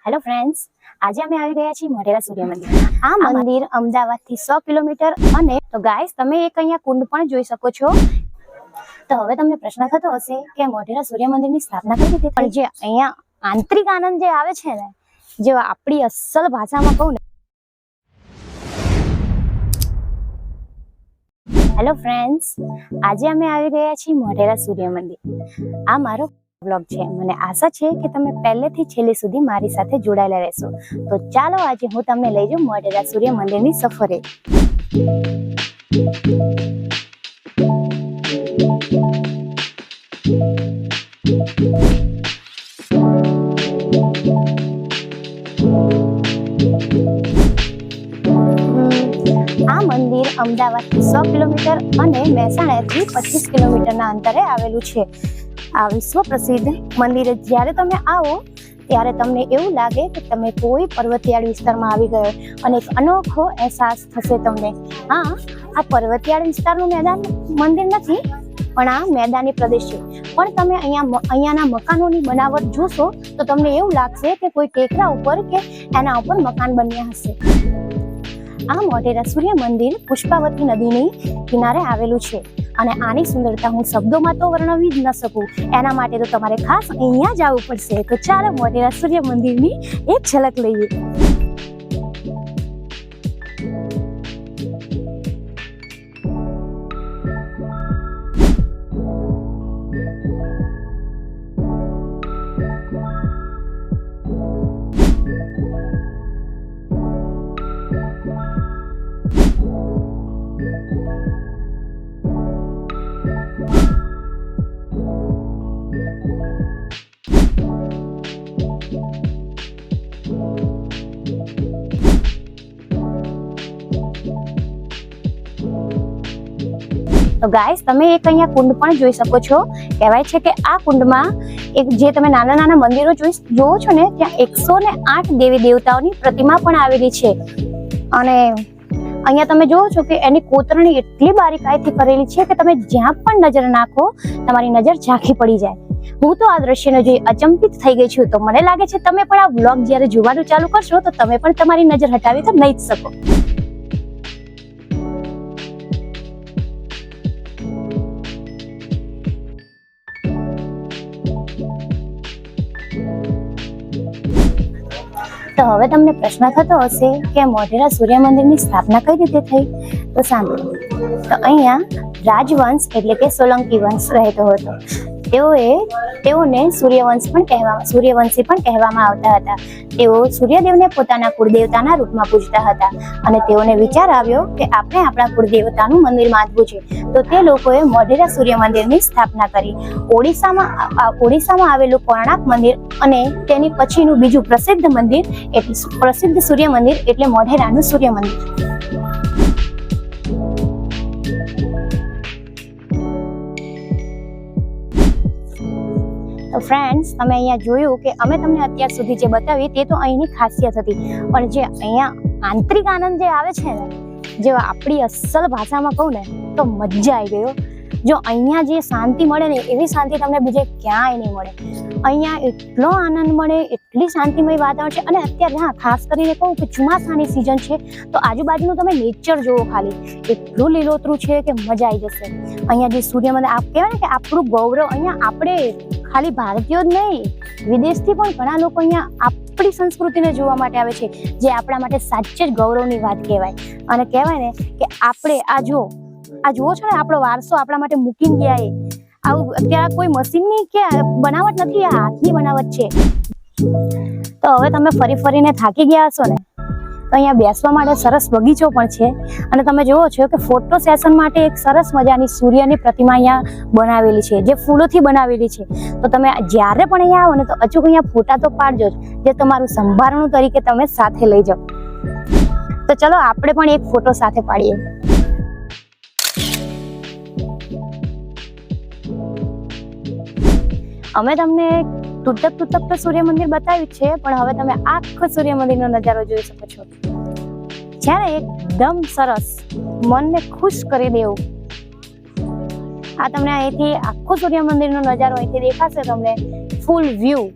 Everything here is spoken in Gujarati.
હેલો ફ્રેન્ડ્સ, આજે અમે આવી ગયા છીએ મોઢેરા સૂર્ય મંદિર. આ મંદિર અમદાવાદથી 100 કિલોમીટર અને તો ગાઈસ તમે એક અહીંયા કુંડ પણ જોઈ શકો છો. તો હવે તમને પ્રશ્ન થતો હશે કે મોઢેરા સૂર્ય મંદિરની સ્થાપના કઈ રીતે થઈ? જે અહીંયા આંતરિક આનંદ જે આવે છે ને, જે આપણી અસલ ભાષામાં કહું ને. હેલો ફ્રેન્ડ્સ, આજે અમે આવી ગયા છીએ મોઢેરા સૂર્ય મંદિર. આ મારો વ્લોગ છે. મને આશા છે કે તમે પહેલેથી છેલ્લે સુધી મારી સાથે જોડાયેલા રહેશો. તો ચાલો આજે હું તમને લઈ જાઉં મોઢેરા સૂર્ય મંદિરની સફરે. આ મંદિર અમદાવાદથી 100 કિલોમીટર અને મહેસાણાથી 25 કિલોમીટરના અંતરે આવેલું છે. આ વિશ્વ પ્રસિદ્ધ મંદિર જ્યારે તમે આવો ત્યારે તમને એવું લાગે કે તમે કોઈ પર્વતિયાળ વિસ્તારમાં આવી ગયો અને એક અનોખો અહેસાસ થશે તમને. આ પર્વતિયાળ વિસ્તારનું મેદાન મંદિર નથી, પણ આ મેદાની પ્રદેશ છે. પણ તમે અહીંયાના મકાનોની બનાવટ જોશો તો તમને એવું લાગશે કે કોઈ ટેકરા ઉપર કે એના ઉપર મકાન બન્યા હશે. આ મોઢેરા સૂર્ય મંદિર પુષ્પાવતી નદીની કિનારે આવેલું છે અને આની સુંદરતા હું શબ્દોમાં તો વર્ણવી જ ન શકું. એના માટે તો તમારે ખાસ અહીંયા જ આવવું પડશે. તો ચાલો મોઢેરા સૂર્ય મંદિરની એક ઝલક લઈએ. તો ગાઈસ તમે એક અહીંયા કુંડ પણ જોઈ શકો છો. કહેવાય છે કે આ કુંડમાં એક જે તમે નાના નાના મંદિરો જોવો છો ને, ત્યાં 108 દેવી દેવતાઓની પ્રતિમા પણ આવેલી છે. અને અહીંયા તમે જોવો છો કે એની કોતરણી એટલી બારીકાઈથી કરેલી છે કે તમે જ્યાં પણ નજર નાખો તમારી નજર ઝાંખી પડી જાય. હું તો આ દ્રશ્યને જોઈ અચંબિત થઈ ગઈ છું. તો મને લાગે છે તમે પણ આ વ્લોગ જ્યારે જોવાનું ચાલુ કરશો તો તમે પણ તમારી નજર હટાવી તો નહીં જ શકો. તો હવે તમને પ્રશ્ન થતો હશે કે મોઢેરા સૂર્ય મંદિરની સ્થાપના કઈ રીતે થઈ? તો સાંભળો. તો અહીંયા રાજવંશ એટલે કે સોલંકી વંશ રહેતો હતો. તેઓને સૂર્યવંશી પણ કહેવામાં આવતા હતા. તેઓ સૂર્યદેવને પોતાના કુળદેવતાના રૂપમાં પૂજતા હતા અને તેઓને વિચાર આવ્યો કે આપણે આપણા કુળદેવતાનું મંદિર બાંધવું છે. તો તે લોકોએ મોઢેરા સૂર્ય મંદિરની સ્થાપના કરી. ઓડિશામાં આવેલું કોણાર્ક મંદિર અને તેની પછીનું બીજું પ્રસિદ્ધ સૂર્ય મંદિર એટલે મોઢેરાનું સૂર્ય મંદિર. તો ફ્રેન્ડ્સ, તમે અહીંયા જોયું કે અમે તમને અત્યાર સુધી જે બતાવી તે તો અહીંની ખાસિયત હતી. પણ જે અહીંયા આંતરિક આનંદ જે આવે છે ને, જે આપણી અસલ ભાષામાં કહું ને તો મજા આવી ગયો. જો અહીંયા જે શાંતિ મળે ને એવી શાંતિ તમને બીજે ક્યાંય નહીં મળે. અહીંયા એટલો આનંદ મળે, એટલી શાંતિમય વાતાવરણ છે. અને અત્યારે ખાસ કરીને કહું કે ચોમાસાની સિઝન છે તો આજુબાજુનું તમે નેચર જોવો, ખાલી એટલું લીલોતરું છે કે મજા આવી જશે. અહીંયા જે સૂર્ય મંદિર કહેવાય ને કે આપણું ગૌરવ, અહીંયા આપણે ખાલી ભારતીયો જ નહીં, વિદેશથી પણ ઘણા લોકો અહીંયા આપણી સંસ્કૃતિને જોવા માટે આવે છે, જે આપણા માટે સાચે જ ગૌરવની વાત કહેવાય. અને કહેવાય ને કે આપણે આ જુઓ છો ને, આપણો વારસો આપણા માટે મૂકીને ગયા. આવું અત્યારે કોઈ મશીનની કે બનાવટ નથી, આ હાથની બનાવટ છે. તો હવે તમે ફરીને થાકી ગયા હશો ને, તો અહીંયા બેસવા માટે સરસ બગીચો પણ છે. અને તમે જોવો છો કે ફોટો સેશન માટે એક સરસ મજાની સૂર્યની પ્રતિમા અહીંયા બનાવેલી છે, જે ફૂલોથી બનાવેલી છે. તો તમે જ્યારે પણ અહીંયા આવો ને તો અચૂક અહીંયા ફોટા તો પાડજો જ, જે તમારું સંભારણું તરીકે તમે સાથે લઈ જાઓ. તો ચલો આપણે પણ એક ફોટો સાથે પાડીએ. અમે તમને તૂટક તો સૂર્ય મંદિર બતાવ્યું છે, પણ હવે તમે આખો સૂર્ય મંદિરનો નજારો જોઈ શકો છો. છે ને એકદમ સરસ, મનને ખુશ કરી દેવું. આ તમને અહીંથી આખો સૂર્ય મંદિરનો નજારો અહીંથી દેખાશે તમને. ફૂલ વ્યૂ